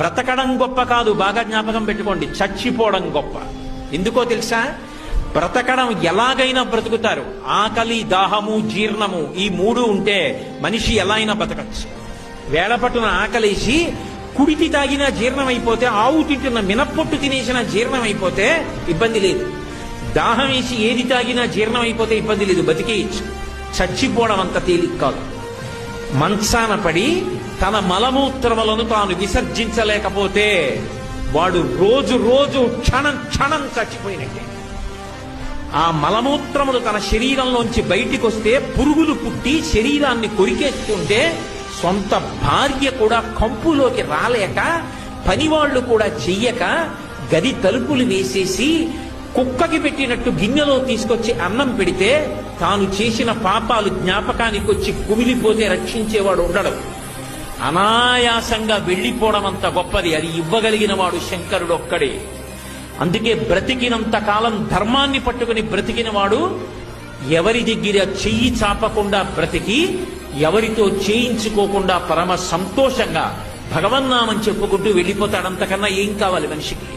బ్రతకడం గొప్ప కాదు, బాగా జ్ఞాపకం పెట్టుకోండి, చచ్చిపోవడం గొప్ప. ఎందుకో తెలుసా? బ్రతకడం ఎలాగైనా బ్రతుకుతారు. ఆకలి, దాహము, జీర్ణము ఈ మూడు ఉంటే మనిషి ఎలా అయినా బ్రతకచ్చు. వేళపట్టున ఆకలేసి కుడితి తాగినా జీర్ణం అయిపోతే, ఆవు తింటున్న మినప్పొట్టు తినేసిన జీర్ణం అయిపోతే ఇబ్బంది లేదు. దాహం వేసి ఏది తాగినా జీర్ణం అయిపోతే ఇబ్బంది లేదు, బతికేయచ్చు. చచ్చిపోవడం అంత తేలిక కాదు. మంచాన పడి తన మలమూత్రములను తాను విసర్జించలేకపోతే వాడు రోజు రోజు క్షణం క్షణం చచ్చిపోయినట్టే. ఆ మలమూత్రములు తన శరీరంలోంచి బయటికి వస్తే పురుగులు పుట్టి శరీరాన్ని కొరికేస్తుంటే సొంత భార్య కూడా కంపులోకి రాలేక, పనివాళ్లు కూడా చెయ్యక, గది తలుపులు వేసేసి కుక్కకి పెట్టినట్టు గిన్నెలో తీసుకొచ్చి అన్నం పెడితే తాను చేసిన పాపాలు జ్ఞాపకానికి వచ్చి కుమిలిపోతే రక్షించేవాడు ఉండడు. అనాయాసంగా వెళ్లిపోవడం అంత గొప్పది. అది ఇవ్వగలిగిన వాడు శంకరుడు ఒక్కడే. అందుకే బ్రతికినంత కాలం ధర్మాన్ని పట్టుకుని బ్రతికిన వాడు ఎవరి దగ్గర చెయ్యి చాపకుండా బ్రతికి, ఎవరితో చేయించుకోకుండా పరమ సంతోషంగా భగవన్నామని చెప్పుకుంటూ వెళ్ళిపోతాడు. అంతకన్నా ఏం కావాలి మనిషికి?